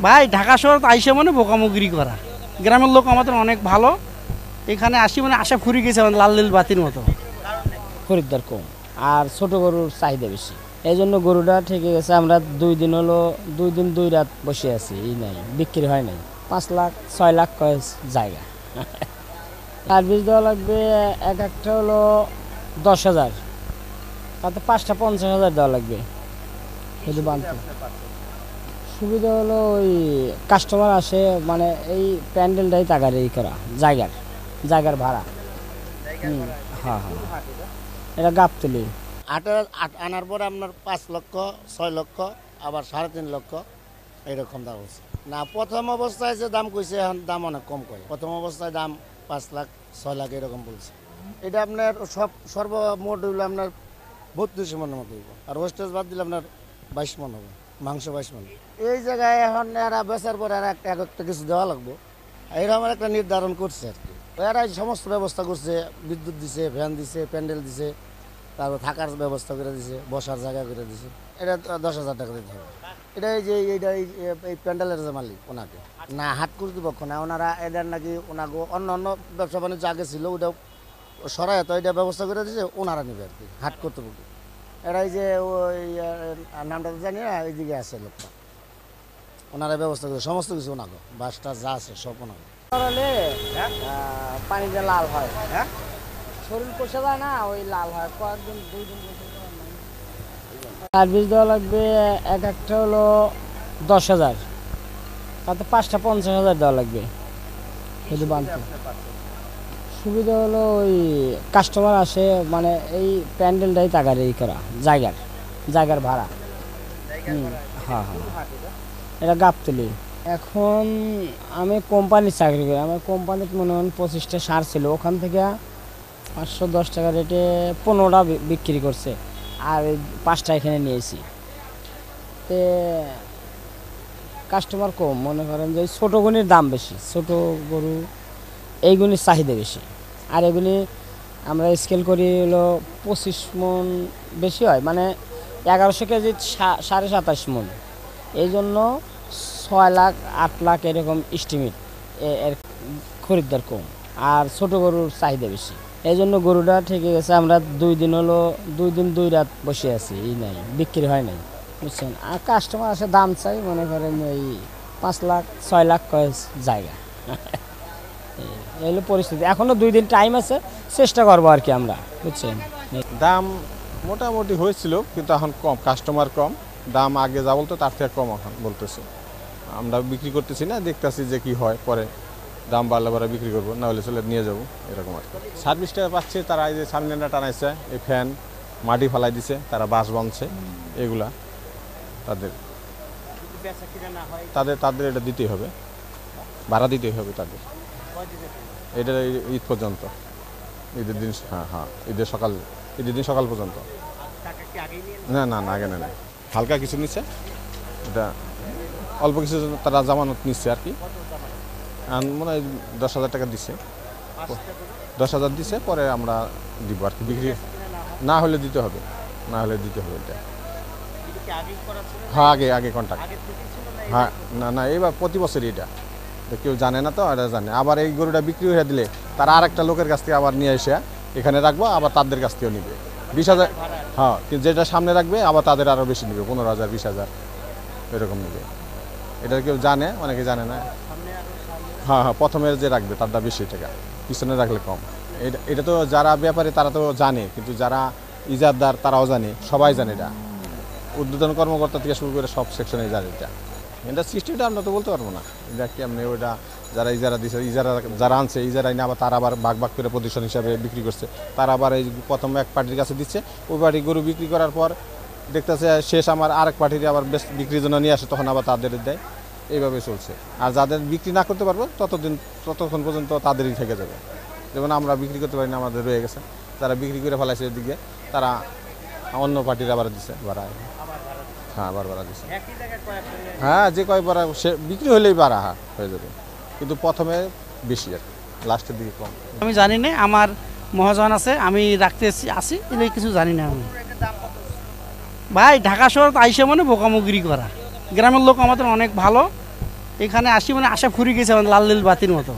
ভাই ঢাকা শহর আইসে মানে বোকামুগিরি করা। গ্রামের লোক আমাদের অনেক ভালো, এখানে আসি মানে আশা ফুরি গেছে মানে লাল নীল বাতির মতো। খরিদ্দার কম আর ছোট গরুর চাহিদা বেশি, এই জন্য গরুটা ঠেকে গেছে। আমরা 2 দিন হলো 2 দিন 2 রাত বসে আছি, এই নাই বিক্রি হয় নাই। 5 লাখ 6 লাখ কয় জায়গা। সার্ভিস দেওয়া লাগবে, এক একটা হলো 10,000, তাতে 5টা 50,000 দেওয়া লাগবে শুধু বানতে। সুবিধা হলো ওই কাস্টমার আসে, মানে এই প্যান্ডেলটাই টাকার এই করা জায়গার ভাড়া। হ্যাঁ হ্যাঁ, এটা গাবতলি। আনার পর আপনার 5 লক্ষ 6 লক্ষ আবার 3.5 লক্ষ এইরকম দাম হচ্ছে না। প্রথম অবস্থায় যে দাম কইছে এখন দাম অনেক কম কয়। প্রথম অবস্থায় দাম 5 লাখ 6 লাখ এরকম বলছে। এটা আপনার সর্বমোট হইলো আপনার 32 মনের মতো হইব, আর ওয়েস্টেজ বাদ দিলে আপনার 22 মন হবে, মাংস 22 মন। এই জায়গায় এখন এরা বেচার পর আর একটা কিছু দেওয়া লাগবে, এরকম একটা নির্ধারণ করছে আর কি। এরা সমস্ত ব্যবস্থা করছে, বিদ্যুৎ দিছে, ফ্যান দিছে, প্যান্ডেল দিছে, তারপর থাকার ব্যবস্থা করে দিছে, বসার জায়গা করে দিছে। এটা 10,000 টাকা দিতে হবে। এটা এই প্যান্ডেলের যে মালিক ওনাকে না, হাট কর্তৃপক্ষ না, ওনারা এদের নাকি ওনাকে অন্য ব্যবসা বাণিজ্য আগে ছিল ওটা সরাই তো এটা ব্যবস্থা করে দিয়েছে, ওনারা নেবে আর কি, হাট কর্তৃপক্ষ। এরাই যে ওই নামটা তো জানি না, এইদিকে আছে লোকটা, ওনারা ব্যবস্থা করে সমস্ত কিছু ওনাকে, বাসটা যা আছে সব ওনাকে। পানিটা লাল হয়, শরীর পোষা যায় না, ওই লাল হয় কয়েকদিন 2 দিন। সার্ভিস দেওয়া লাগবে, এক একটা হলো 10,000, তাতে 5টা 50,000 দেওয়া লাগবে শুধু বানতে। সুবিধা হলো ওই কাস্টমার আসে, মানে এই প্যান্ডেলটাই টাকার এই করা জায়গার ভাড়া। হ্যাঁ হ্যাঁ, এটা গাবতলি। এখন আমি কোম্পানির চাকরি করি, আমার কোম্পানিতে মনে হয় 25টা সার ছিল, ওখান থেকে 510 টাকা রেটে 15টা বিক্রি করছে, আর 5টা এখানে নিয়েছি। তে কাস্টমার কম, মনে করেন যে ছোটো গরুর দাম বেশি, ছোট গরু এইগুলির চাহিদা বেশি। আর এগুলি আমরা স্কেল করি হলো 25 মন বেশি হয়, মানে 1100 কেজি 27.5 মন। এই জন্য 6 লাখ 8 লাখ এরকম এস্টিমেট, এর খরিদ্দার কম আর ছোট গরুর চাহিদা বেশি, এই জন্য গরুটা ঠেকে গেছে। আমরা 2 দিন হলো 2 দিন 2 রাত বসে আছি, এই নাই বিক্রি হয় নাই, বুঝছেন। আর কাস্টমার আসে, দাম চাই, মনে করেন এই 5 লাখ 6 লাখ কয় জায়গা। এই হলো পরিস্থিতি। এখনও 2 দিন টাইম আছে, চেষ্টা করবো আর কি আমরা, বুঝছেন। দাম মোটামুটি হয়েছিল, কিন্তু এখন কম, কাস্টমার কম, দাম আগে যা বলতো তার থেকে কম এখন বলতেছে। আমরা বিক্রি করতেছি না, দেখতেছি যে কি হয়, পরে দাম বাড়লে পরে বিক্রি করবো, না হলে চলে নিয়ে যাবো, এরকম আর কি। সার্ভিসটা পাচ্ছে তারা, এই যে সামনে টানাইছে, এই ফ্যান মাটি ফালাই দিছে, তারা বাস বাঁধছে, এগুলা তাদের এটা দিতেই হবে, ভাড়া দিতেই হবে তাদের। এটা ঈদ পর্যন্ত, ঈদের দিন। হ্যাঁ, ঈদের দিন সকাল পর্যন্ত। না আগে না, হালকা কিছু নিচ্ছে, এটা অল্প কিছু তারা জামানত নিচ্ছে আর কি। মনে হয় 10,000 টাকা দিচ্ছে, 10,000 দিচ্ছে, পরে আমরা দিব আর কি। বিক্রি না হলে দিতে হবে এটা। হ্যাঁ, আগে কন্ট্যাক্ট। হ্যাঁ, না এবার প্রতি বছরই এটা, কেউ জানে না তো, এটা জানে। আবার এই গরুটা বিক্রি হয়ে দিলে তারা আর একটা লোকের কাছ থেকে আবার নিয়ে এসে এখানে রাখবো, আবার তাদের কাছ থেকেও নিবে 20,000। হ্যাঁ, কিন্তু যেটা সামনে রাখবে আবার তাদের আরও বেশি নিবে, 15,000 20,000 এরকম নিবে। এটা কেউ জানে, অনেকে জানে না। হ্যাঁ, প্রথমে যে রাখবে তারটা বেশি টাকা, পিছনে রাখলে কম। এটা তো যারা ব্যাপারী তারা তো জানে, কিন্তু যারা ইজারদার তারাও জানে, সবাই জানে। এটা উদ্বোধন কর্মকর্তা থেকে শুরু করে সব সেকশনে জানে। এটা সিস্টেমটা আমরা তো বলতে পারবো না, এটা কি আপনি ওইটা যারা ইজারা দিচ্ছে, যারা আনছে, ইজারা আইনে আবার তারা আবার ভাগ করে প্রতিষ্ঠান হিসাবে বিক্রি করছে, তারা আবার এই প্রথম এক পার্টির কাছে দিচ্ছে, ওই পার্টি গরু বিক্রি করার পর দেখতেছে শেষ আমার আরেক পার্টির আবার বেশ বিক্রির জন্য নিয়ে আসে, তখন আবার তাদের দেয়, এইভাবে চলছে। আর যাদের বিক্রি না করতে পারবো ততক্ষণ পর্যন্ত তাদেরই থেকে যাবে। যেমন আমরা বিক্রি করতে পারি না, আমাদের রয়ে গেছে, যারা বিক্রি করে ফেলাইছে এদিকে, তারা অন্য পার্টির আবার দিচ্ছে ভাড়া। হ্যাঁ, আবার ভাড়া দিচ্ছে। হ্যাঁ, যে কয় ভাড়া সে বিক্রি হলেই ভাড়া হয়ে যাবে, কিন্তু প্রথমে বেশি আর লাস্টের দিকে কম। আমি জানি না, আমার মহাজন আছে, আমি রাখতে আসি, এলে কিছু জানি না আমি। ভাই ঢাকা শহর আইসে মানে বোকামুগিরি করা। গ্রামের লোক আমাদের অনেক ভালো, এখানে আসি মানে আশা ফুরিয়ে গেছে মানে লাল নীল বাতির মতো।